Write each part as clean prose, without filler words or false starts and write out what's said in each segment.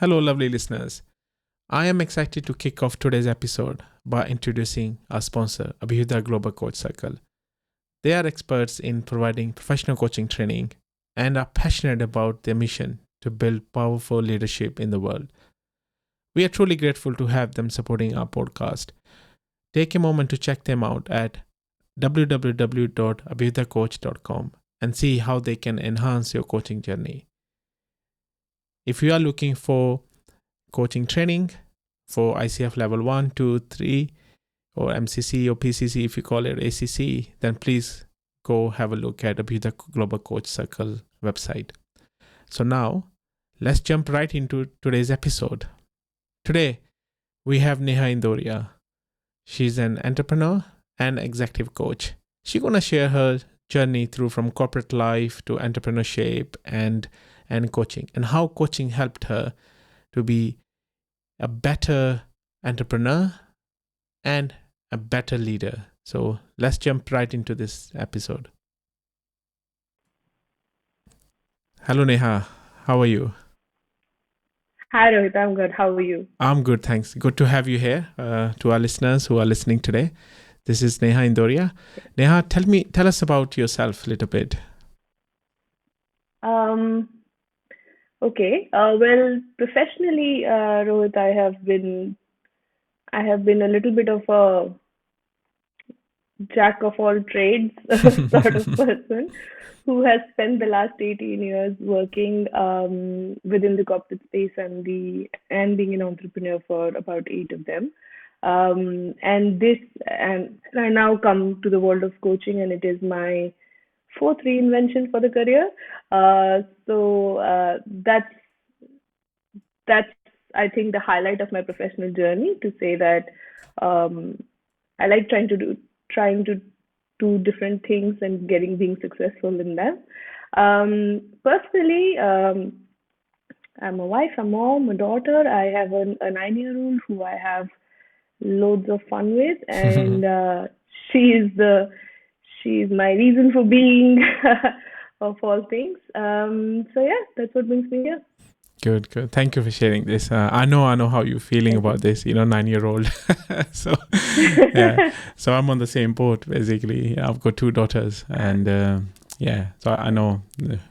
Hello, lovely listeners. I am excited to kick off today's episode by introducing our sponsor, Abhyuda Global Coach Circle. They are experts in providing professional coaching training and are passionate about their mission to build powerful leadership in the world. We are truly grateful to have them supporting our podcast. Take a moment to check them out at www.abhyudacoach.com and see how they can enhance your coaching journey. If you are looking for coaching training for ICF level 1, 2, 3, or MCC or PCC if you call it ACC, then please go have a look at the Global Coach Circle website. So now, let's jump right into today's episode. Today, we have Neha Indoria. She's an entrepreneur and executive coach. She's going to share her journey through from corporate life to entrepreneurship and coaching, and how coaching helped her to be a better entrepreneur and a better leader. So let's jump right into this episode. Hello, Neha. How are you? Hi, Rohit. I'm good. How are you? I'm good, thanks. Good to have you here. To our listeners who are listening today, this is Neha Indoria. Neha, tell us about yourself a little bit. Okay. Well, professionally, Rohit, I have been a little bit of a jack of all trades sort of person who has spent the last 18 years working within the corporate space and being an entrepreneur for about 8 of them. And I now come to the world of coaching, and it is my fourth reinvention for the career. So that's I think the highlight of my professional journey, to say that I like trying to do different things and being successful in them. Personally, I'm a wife, a mom, a daughter. I have a 9-year-old who I have loads of fun with, and she's my reason for being of all things. So yeah, that's what brings me here. Good. Thank you for sharing this. I know how you're feeling about this, 9-year-old. So, yeah. So I'm on the same boat, basically. I've got 2 daughters, and so I know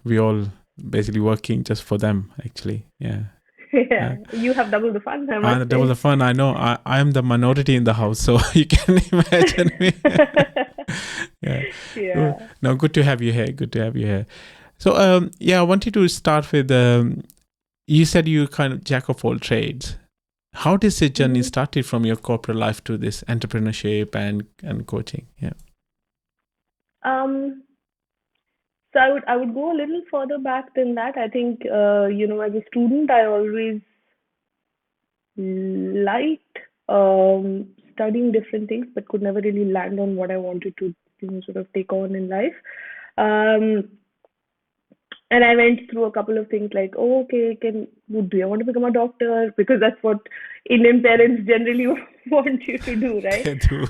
we all basically working just for them, actually. Yeah. Yeah, you have double the fun. Double the fun. I know. I am the minority in the house, so you can imagine me. Yeah. No, good to have you here. So, I wanted to start with. You said you kind of jack of all trades. How did this journey started from your corporate life to this entrepreneurship and coaching? Yeah. So I would go a little further back than that. I think as a student, I always liked studying different things, but could never really land on what I wanted to sort of take on in life. And I went through a couple of things like, do I want to become a doctor? Because that's what Indian parents generally want you to do, right? They do.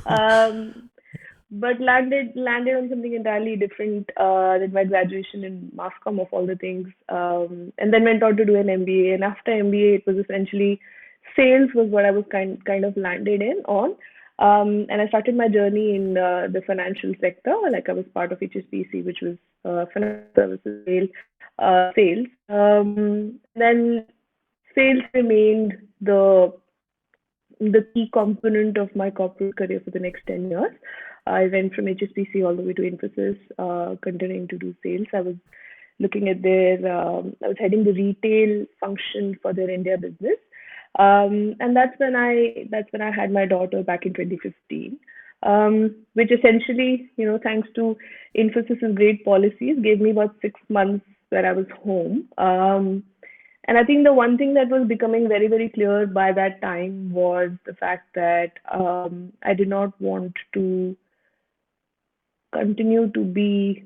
But landed on something entirely different, than my graduation in mass comm, of all the things. And then went on to do an MBA. And after MBA, it was essentially sales was what I was kind of landed on. And I started my journey in the financial sector. Like, I was part of HSBC, which was financial services sales. Then sales remained the key component of my corporate career for the next 10 years. I went from HSBC all the way to Infosys, continuing to do sales. I was looking at I was heading the retail function for their India business. And that's when I had my daughter back in 2015, which essentially, thanks to Infosys's great policies, gave me about 6 months where I was home. And I think the one thing that was becoming very, very clear by that time was the fact that I did not want to continue to be,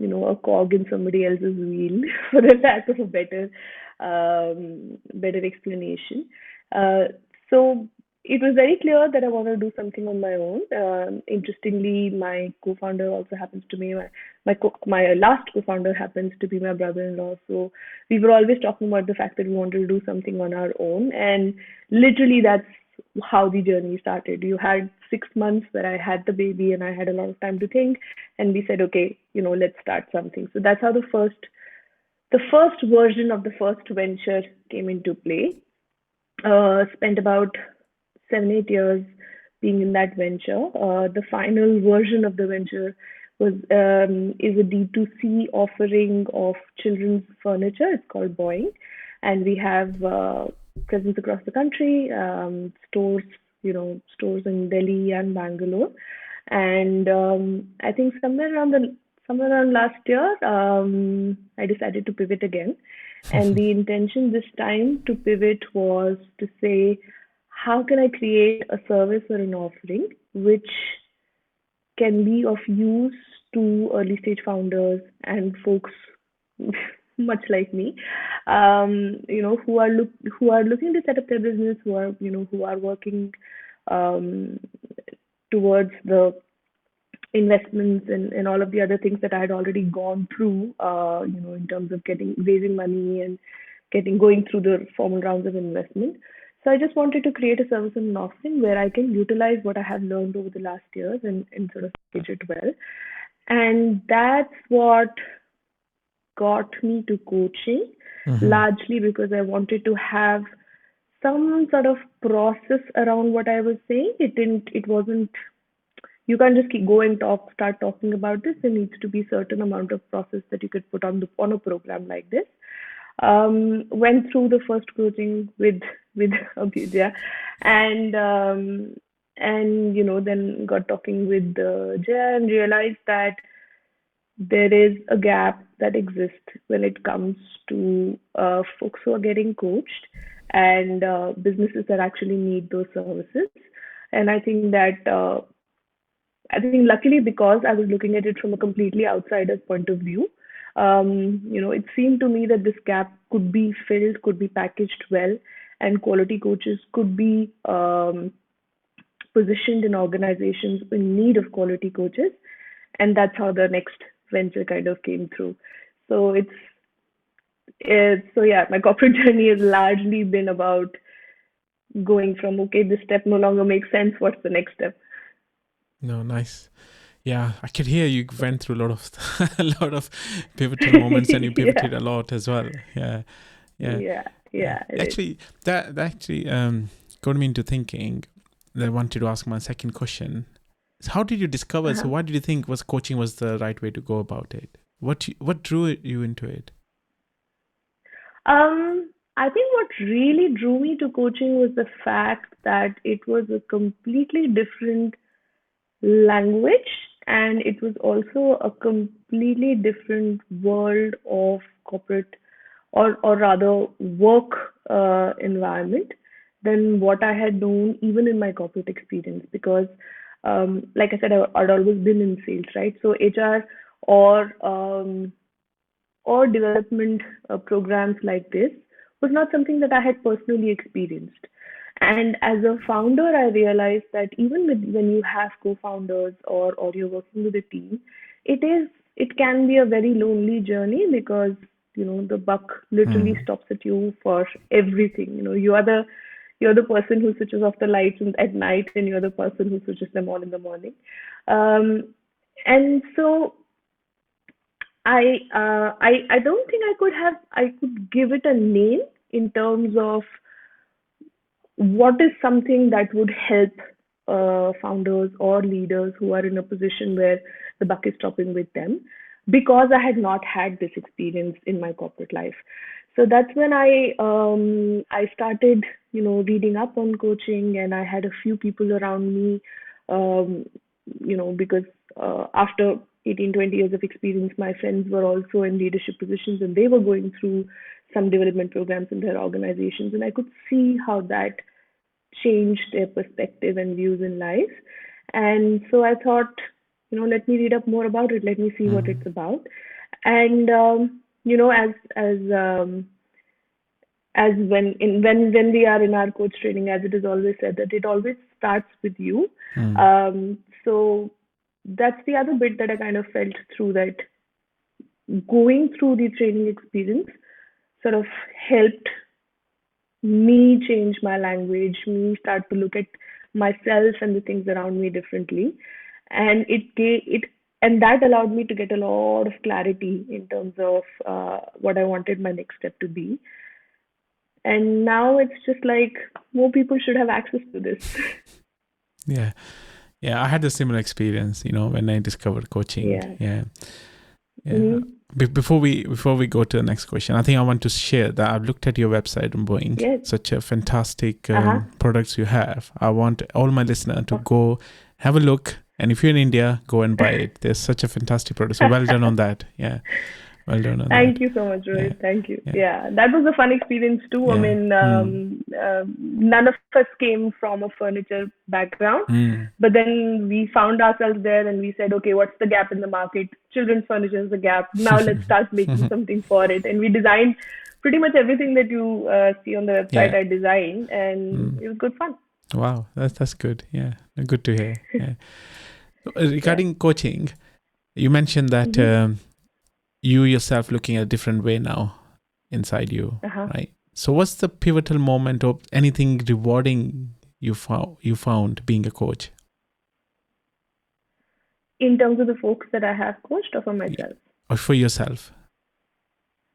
a cog in somebody else's wheel, for the lack of a better explanation. Uh, so it was very clear that I want to do something on my own. Interestingly, my co-founder also happens to be my last co-founder happens to be my brother-in-law. So we were always talking about the fact that we wanted to do something on our own, and literally that's how the journey started. You had 6 months where I had the baby and I had a lot of time to think, and we said, okay, let's start something. So that's how the first version of the first venture came into play. Spent about 7-8 years being in that venture. The final version of the venture was is a D2C offering of children's furniture. It's called Boeing, and we have presence across the country, stores in Delhi and Bangalore. And I think somewhere around last year, I decided to pivot again. And the intention this time to pivot was to say, how can I create a service or an offering which can be of use to early stage founders and folks much like me, who are looking to set up their business, who are working um, towards the investments and all of the other things that I had already gone through, in terms of raising money and going through the formal rounds of investment. So I just wanted to create a service and an offering where I can utilize what I have learned over the last years and sort of package it well. And that's what got me to coaching, Mm-hmm. largely because I wanted to have some sort of process around what I was saying. It wasn't, you can't just keep go and start talking about this. There needs to be certain amount of process that you could put on a program like this. Went through the first coaching with Abhidya, and then got talking with Jaya and realized that there is a gap that exists when it comes to folks who are getting coached and businesses that actually need those services. And I think luckily because I was looking at it from a completely outsider's point of view, it seemed to me that this gap could be filled, could be packaged well, and quality coaches could be positioned in organizations in need of quality coaches. And that's how the next venture kind of came through. So so yeah, my corporate journey has largely been about going from, okay, this step no longer makes sense. What's the next step? No, nice. Yeah, I could hear you went through a lot of a lot of pivotal moments, and you Yeah, pivoted a lot as well. Yeah, yeah, yeah, yeah. yeah, it is. Actually, that actually got me into thinking. That I wanted to ask my second question. So how did you discover? So Uh-huh. why did you think was coaching was the right way to go about it? What drew you into it? I think what really drew me to coaching was the fact that it was a completely different language, and it was also a completely different world of corporate, or rather work environment, than what I had known even in my corporate experience. Because like I said, I'd always been in sales, right? So HR or development programs like this was not something that I had personally experienced. And as a founder, I realized that even when you have co-founders, or you're working with a team, it can be a very lonely journey, because the buck literally Mm. stops at you for everything. You're the person who switches off the lights at night, and you're the person who switches them on in the morning. Um, and so I don't think I could give it a name in terms of what is something that would help founders or leaders who are in a position where the buck is stopping with them, because I had not had this experience in my corporate life. So that's when I started reading up on coaching, and I had a few people around me, um, because after 18, 20 years of experience. My friends were also in leadership positions and they were going through some development programs in their organizations. And I could see how that changed their perspective and views in life. And so I thought, let me read up more about it. Let me see what it's about. And as when we are in our coach training, as it is always said, that it always starts with you. So that's the other bit that I kind of felt through, that going through the training experience sort of helped me change my language, me start to look at myself and the things around me differently, and and that allowed me to get a lot of clarity in terms of what I wanted my next step to be. And now it's just like more people should have access to this. Yeah. I had a similar experience, when I discovered coaching. Yeah. Mm-hmm. Before we go to the next question, I think I want to share that I've looked at your website on Boeing. Yes. Such a fantastic products you have. I want all my listeners to go have a look, and if you're in India, go and buy it. There's such a fantastic product. So well done on that. Yeah. Well done on Thank that. you so much, Rohit. Yeah. Thank you. Yeah, that was a fun experience too. Yeah. I mean, none of us came from a furniture background, but then we found ourselves there and we said, okay, what's the gap in the market? Children's furniture is the gap. Now let's start making something for it. And we designed pretty much everything that you see on the website. I designed, and it was good fun. Wow, that's good. Yeah, good to hear. Yeah. Regarding coaching, you mentioned that you yourself looking at a different way now inside you, right? So what's the pivotal moment or anything rewarding you found being a coach? In terms of the folks that I have coached, or for myself? Or for yourself?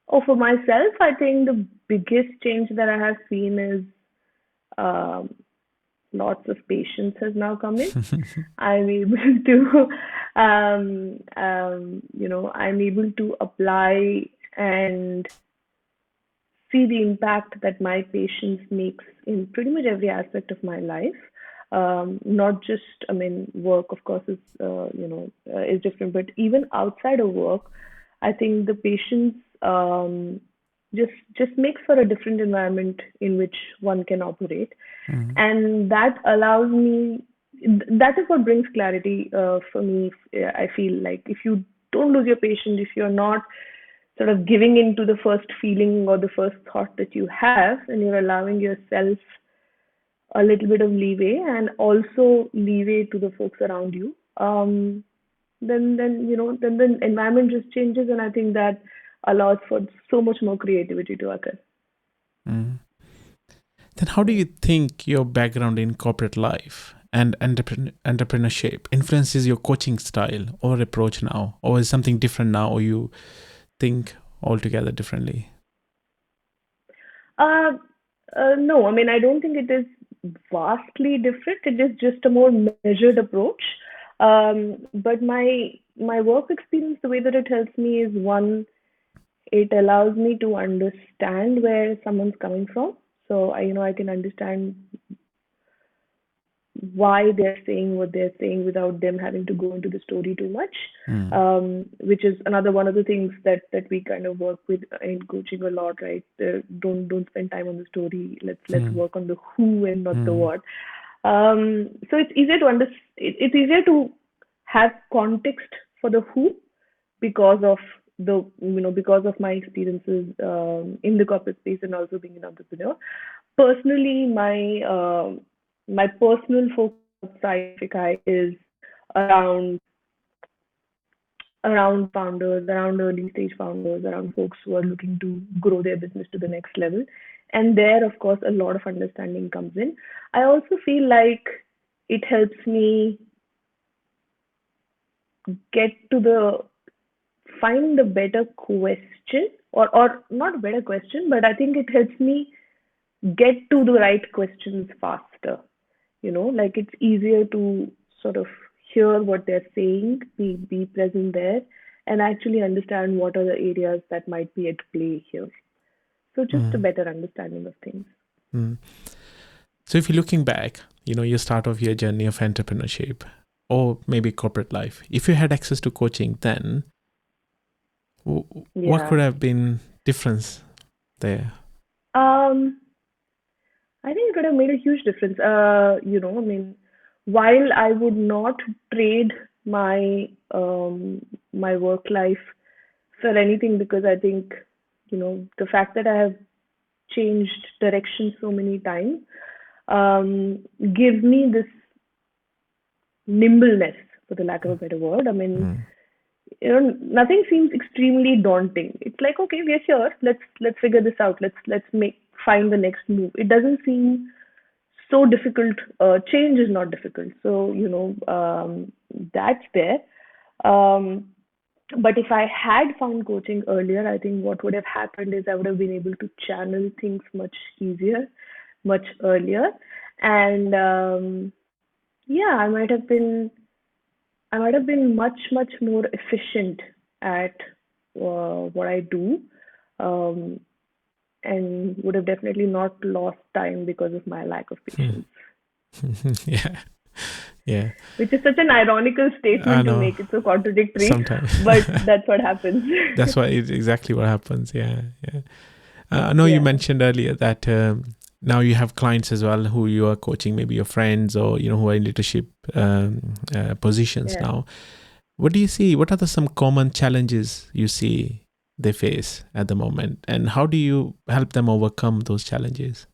Oh, for myself, I think the biggest change that I have seen is lots of patience has now come in. I'm able to, I'm able to apply and see the impact that my patience makes in pretty much every aspect of my life. Not just, work, of course, is different, but even outside of work, I think the patience just makes for a different environment in which one can operate. And that allows me, that is what brings clarity for me. I feel like if you don't lose your patience, if you're not sort of giving into the first feeling or the first thought that you have, and you're allowing yourself a little bit of leeway and also leeway to the folks around you, then the environment just changes, and I think that allows for so much more creativity to occur. Then how do you think your background in corporate life and entrepreneurship influences your coaching style or approach now? Or is something different now, or you think altogether differently? No, I don't think it is vastly different. It is just a more measured approach. But my work experience, the way that it helps me is, one, it allows me to understand where someone's coming from. So I can understand why they're saying what they're saying without them having to go into the story too much, which is another one of the things that we kind of work with in coaching a lot, right? Don't spend time on the story. Let's work on the who and not the what. So it's easier to it's easier to have context for the who because of because of my experiences in the corporate space and also being an entrepreneur. Personally, my personal focus outside Fikai is around founders, around early stage founders, around folks who are looking to grow their business to the next level. And there, of course, a lot of understanding comes in. I also feel like it helps me find a better question, or not a better question, but I think it helps me get to the right questions faster. Like it's easier to sort of hear what they're saying, be present there, and actually understand what are the areas that might be at play here. So just a better understanding of things. So if you're looking back, your start of your journey of entrepreneurship, or maybe corporate life. If you had access to coaching then, what could have been difference there? Um, I think it could have made a huge difference. I mean, while I would not trade my my work life for anything, because I think, the fact that I have changed direction so many times gives me this nimbleness, for the lack of a better word. I mean, Mm. nothing seems extremely daunting. It's like, okay, we're here. Let's figure this out. Let's find the next move. It doesn't seem so difficult. Change is not difficult. So, that's there. Um, but if I had found coaching earlier, I think what would have happened is I would have been able to channel things much easier, much earlier. And yeah, I might have been much, much more efficient at what I do, um, and would have definitely not lost time because of my lack of patience. Yeah, yeah, Which is such an ironical I statement to know. make. It's so contradictory, Sometimes but that's what happens. that's what exactly what happens. Yeah, yeah. I know you Yeah, mentioned earlier that now you have clients as well who you are coaching, maybe your friends or who are in leadership positions yeah. now. What do you see? What are some common challenges you see they face at the moment, and how do you help them overcome those challenges?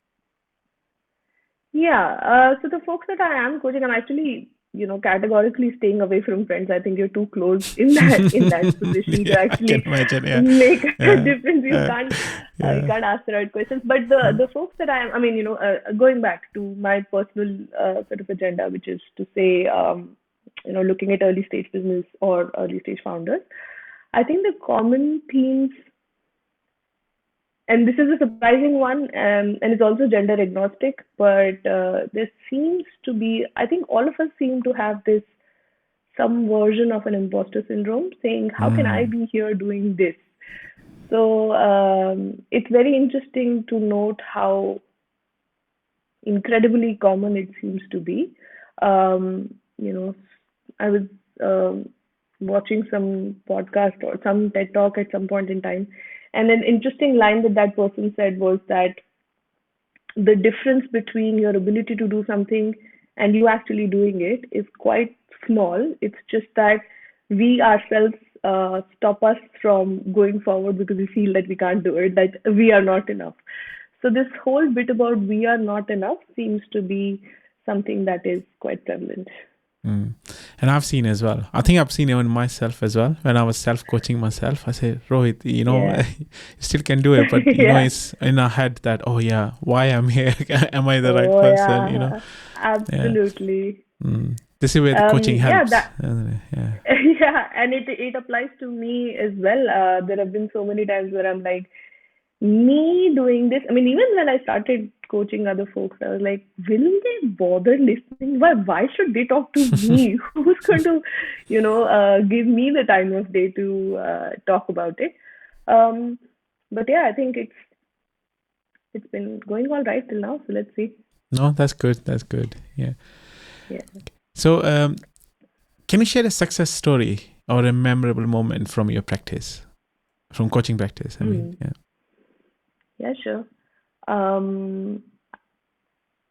Yeah, so the folks that I am coaching, I'm actually, categorically staying away from friends. I think you're too close in that position to Yeah, I can actually imagine. Yeah, make a yeah, difference. You yeah. can't ask the right questions. But the folks that I mean, going back to my personal sort of agenda, which is to say, looking at early stage business or early stage founders, I think the common themes, and this is a surprising one, and it's also gender agnostic, but there seems to be, I think all of us seem to have this some version of an imposter syndrome, saying, how can I Mm, be here doing this? So it's very interesting to note how incredibly common it seems to be. Um, you know, I was watching some podcast or some TED talk at some point in time, and an interesting line that person said was that the difference between your ability to do something and you actually doing it is quite small. It's just that we ourselves stop us from going forward because we feel that we can't do it, that we are not enough. So this whole bit about we are not enough seems to be something that is quite prevalent. mm. And I've seen as well. I think I've seen even myself as well. When I was self-coaching myself, I said, Rohit, Yeah. you still can do it, but Yeah. it's in our head that, oh yeah, why I'm here? Am I the right Oh person? yeah. Yeah. Absolutely. This is where the coaching Yeah, helps. Yeah. yeah, and it applies to me as well. There have been so many times where I'm like, me doing this. I mean, even when I started coaching other folks, I was like, will they bother listening? Why should they talk to me? Who's going to, give me the time of day to talk about it? Um, but yeah, I think it's been going all right till now. So let's see. No, that's good. That's good. Yeah. Yeah. So, can you share a success story or a memorable moment from your practice, from coaching practice? I mean, Mm. yeah. Yeah, sure. Um,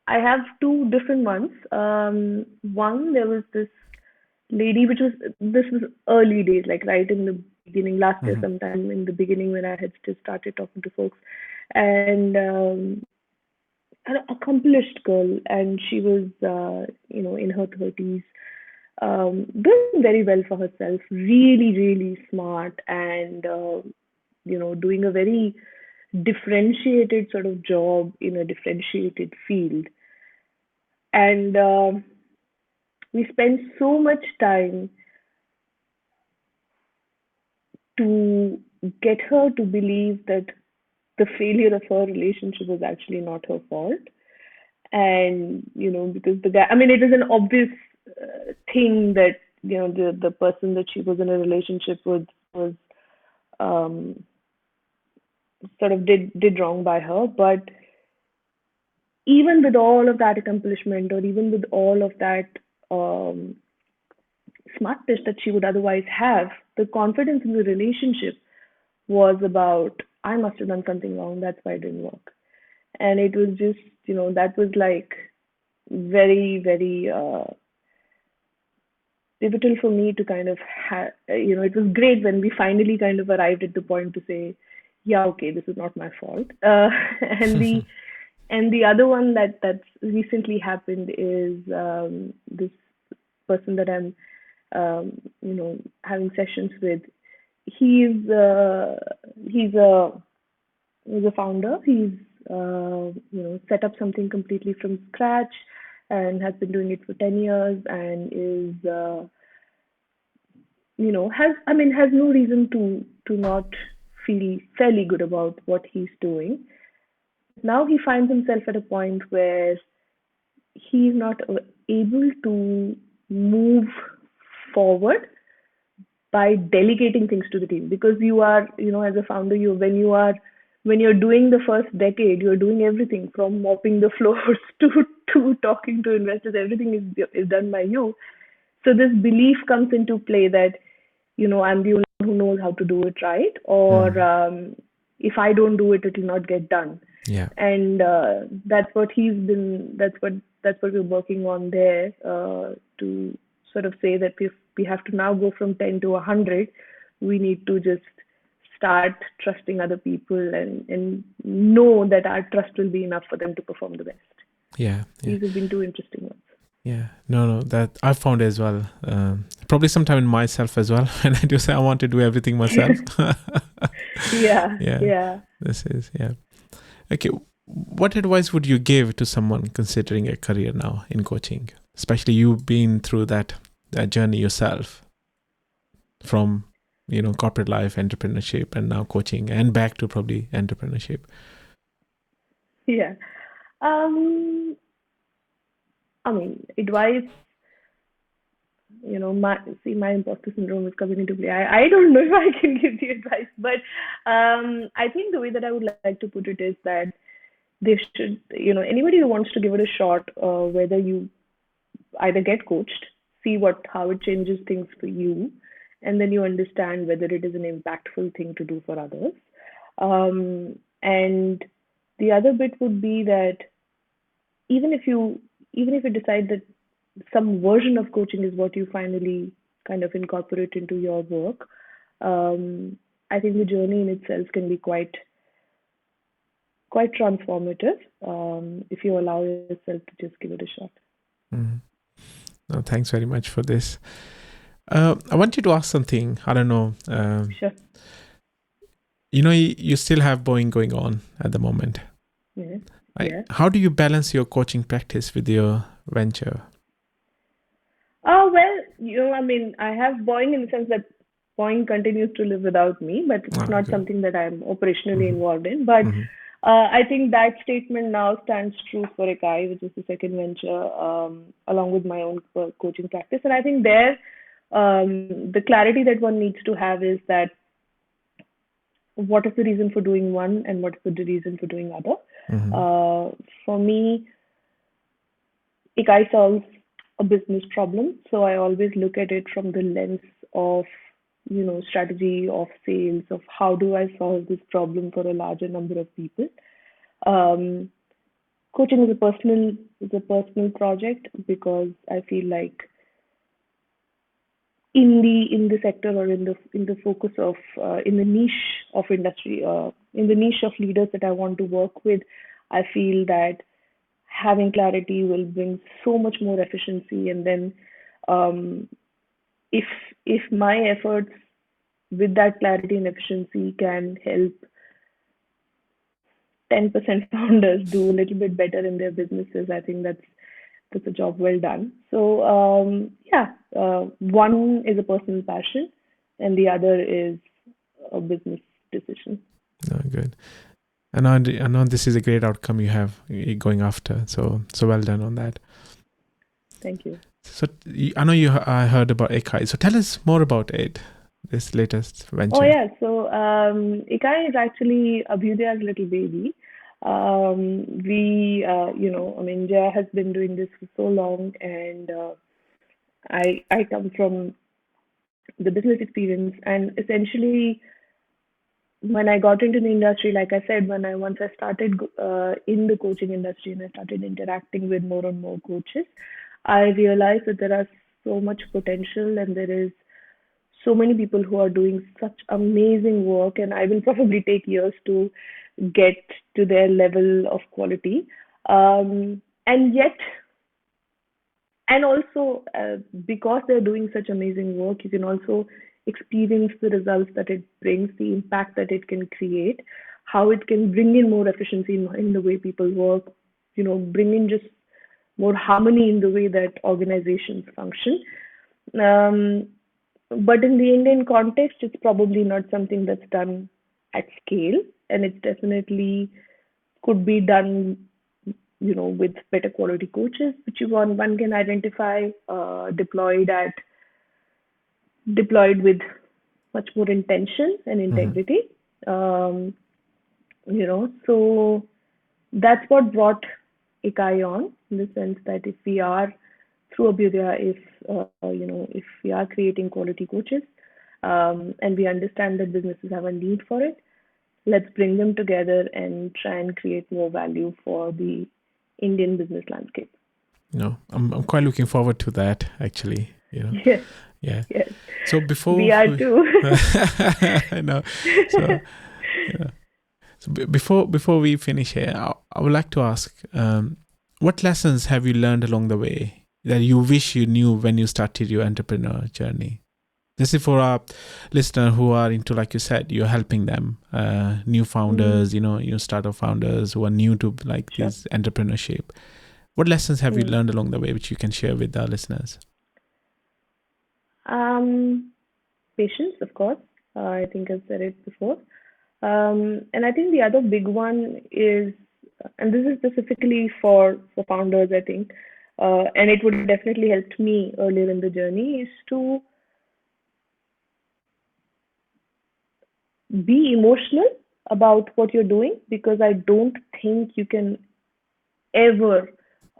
I have two different ones. One, there was this lady, this was early days, like right in the beginning, last year, Mm-hmm. sometime in the beginning when I had just started talking to folks, and an accomplished girl, and she was, in her 30s, doing very well for herself, really, really smart, and doing a very differentiated sort of job in a differentiated field. And we spent so much time to get her to believe that the failure of her relationship was actually not her fault. And, because the guy, I mean, it is an obvious thing that, the person that she was in a relationship with was um, sort of did wrong by her. But even with all of that accomplishment, or even with all of that um, smartness that she would otherwise have, the confidence in the relationship was about, I must have done something wrong, that's why it didn't work. And it was just, that was like very, very pivotal for me to kind of have, it was great when we finally kind of arrived at the point to say, yeah, okay, this is not my fault. And the other one that's recently happened is this person that I'm having sessions with. He's he's a he's a founder. He's set up something completely from scratch and has been doing it for 10 years and is has no reason to not feel fairly good about what he's doing. Now he finds himself at a point where he's not able to move forward by delegating things to the team, because you are, as a founder, when you're doing the first decade, you're doing everything from mopping the floors to talking to investors. Everything is done by you. So this belief comes into play that, I'm the only one who knows how to do it right, or if I don't do it, it will not get done. Yeah. And that's what we're working on there, to sort of say that we have to now go from 10 to 100. We need to just start trusting other people and know that our trust will be enough for them to perform the best. Yeah. These have been two interesting ones. Yeah, no, that I found as well. Probably sometime in myself as well. When I do say I want to do everything myself. Yeah. This is, yeah. Okay, what advice would you give to someone considering a career now in coaching? Especially you been through that journey yourself, from corporate life, entrepreneurship, and now coaching, and back to probably entrepreneurship. Yeah. Advice, my imposter syndrome is coming into play. I don't know if I can give the advice, but I think the way that I would like to put it is that they should, anybody who wants to give it a shot, whether you either get coached, see how it changes things for you, and then you understand whether it is an impactful thing to do for others. And the other bit would be that even if you decide that some version of coaching is what you finally kind of incorporate into your work, I think the journey in itself can be quite transformative, if you allow yourself to just give it a shot. Mm. No, thanks very much for this. I want you to ask something. I don't know. Sure. You still have Boeing going on at the moment. Yeah. How do you balance your coaching practice with your venture? Oh, well, I have Boeing in the sense that Boeing continues to live without me, but it's not something that I'm operationally involved in. But I think that statement now stands true for Ikai, which is the second venture, along with my own coaching practice. And I think there, the clarity that one needs to have is that what is the reason for doing one and what is the reason for doing other. For me, Ikai solves a business problem, so I always look at it from the lens of strategy, of sales, of how do I solve this problem for a larger number of people. Coaching is a personal project, because I feel like in the sector, or in the focus of in the niche of industry, in the niche of leaders that I want to work with, I feel that having clarity will bring so much more efficiency. And then if my efforts with that clarity and efficiency can help 10% founders do a little bit better in their businesses, I think that's a job well done. So one is a personal passion and the other is a business decision. Oh, good. I know this is a great outcome you have going after. So well done on that. Thank you. So I know I heard about Ikai. So tell us more about it, this latest venture. Oh yeah. So Ikai is actually Abhyudaya's little baby. Jaya has been doing this for so long, and I come from the business experience, and essentially when I got into the industry, like I said, once I started in the coaching industry and I started interacting with more and more coaches, I realized that there are so much potential and there is so many people who are doing such amazing work, and I will probably take years to get to their level of quality. And yet, and also because they're doing such amazing work, you can also experience the results that it brings, the impact that it can create, how it can bring in more efficiency in the way people work, bring in just more harmony in the way that organizations function. um, but in the Indian context, it's probably not something that's done at scale, and it definitely could be done, with better quality coaches, which one can identify, deployed with much more intention and Hmm. integrity. Um, so that's what brought Ikai on, in the sense that if we are through Abhyudaya, if we are creating quality coaches, and we understand that businesses have a need for it, let's bring them together and try and create more value for the Indian business landscape. I'm quite looking forward to that, actually. Yes, Yeah. yes, So we before are we, too. I know. So, yeah. So before we finish here, I would like to ask, what lessons have you learned along the way that you wish you knew when you started your entrepreneur journey? This is for our listener who are into, like you said, you're helping them, new Mm, founders, startup founders who are new to like sure. this entrepreneurship. What lessons have you Mm. learned along the way, which you can share with our listeners? Um, Patience, of course. I think I've said it before. And I think the other big one is, and this is specifically for founders, I think, and it would definitely helped me earlier in the journey, is to be emotional about what you're doing, because I don't think you can ever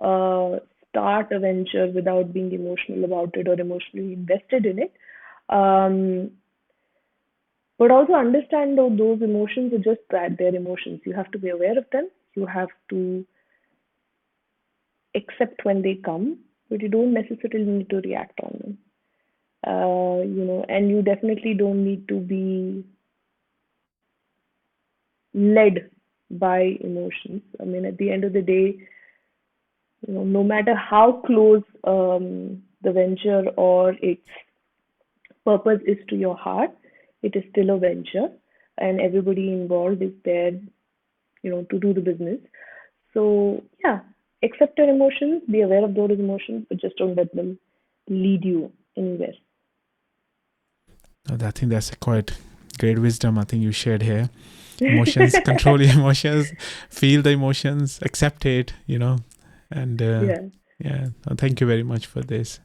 uh, start a venture without being emotional about it or emotionally invested in it. Um, but also understand that those emotions are just that, they're emotions. You have to be aware of them. You have to accept when they come, but you don't necessarily need to react on them. And you definitely don't need to be led by emotions. I mean, at the end of the day, no matter how close the venture or its purpose is to your heart, it is still a venture, and everybody involved is there, to do the business. So yeah, accept your emotions, be aware of those emotions, but just don't let them lead you anywhere. I think that's a quite great wisdom I think you shared here. Emotions, control your emotions, feel the emotions, accept it, and Yeah, yeah, thank you very much for this.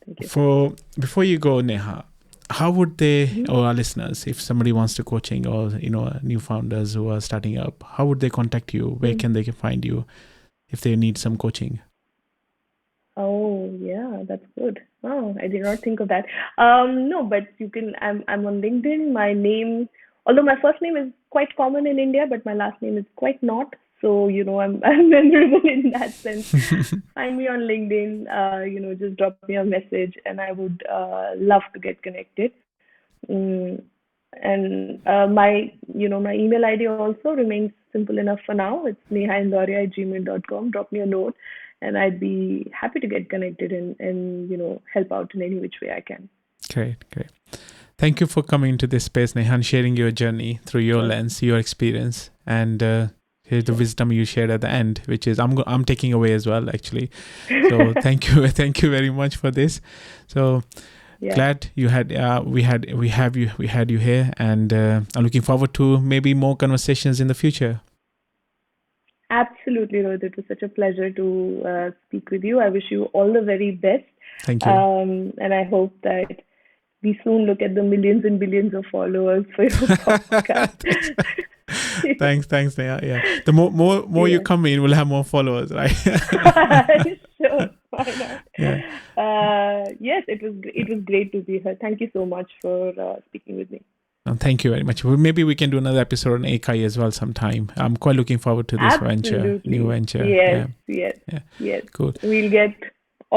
thank you. For before you go, Neha, how would they, Mhm. or our listeners, if somebody wants to coaching, or new founders who are starting up, how would they contact you? Where Mm. can they find you if they need some coaching? Oh, yeah, that's good. Oh, I did not think of that. No, but you can. I'm on LinkedIn. My name, although my first name is quite common in India, but my last name is quite not. So I'm I'm memorable in that sense. Find me on LinkedIn. Just drop me a message, and I would love to get connected. Mm, and my email ID also remains simple enough for now. It's nehaindoria@gmail.com. Drop me a note, and I'd be happy to get connected and help out in any which way I can. Great, great. Thank you for coming into this space, Neha, and sharing your journey through your Sure, lens, your experience, and here's the sure. wisdom you shared at the end, which is I'm taking away as well, actually. So thank you, thank you very much for this. So Yeah, glad you had we had you here, and I'm looking forward to maybe more conversations in the future. absolutely, Rohit. It was such a pleasure to speak with you. I wish you all the very best, Thank you. and I hope that we soon look at the millions and billions of followers for your podcast. Thanks, Neha. Yeah, the more you Yeah. come in, we'll have more followers, right? Sure, why not? Yeah. Yes, it was great to be here. Thank you so much for speaking with me. Thank you very much. Well, maybe we can do another episode on AKI as well sometime. I'm quite looking forward to this venture, Absolutely. new venture. Yes, Yeah, yes, yeah, yes. cool. We'll get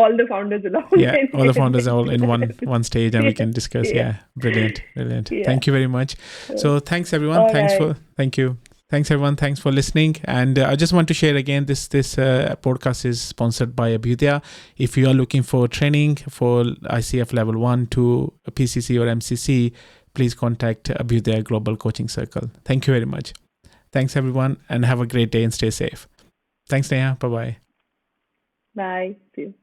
all the founders along. Yeah, and all the we'll founders are all in make one stage, and we Yeah, can discuss. yeah, Yeah, brilliant, brilliant. yeah. Thank you very much. So thanks everyone. All right. Thank you. Thanks everyone. Thanks for listening. And I just want to share again, this podcast is sponsored by Abhyudaya. If you are looking for training for ICF level 1 to PCC or MCC, please contact Abhyudaya Global Coaching Circle. Thank you very much. Thanks everyone, and have a great day and stay safe. Thanks, Neha. Bye-bye. Bye. See you.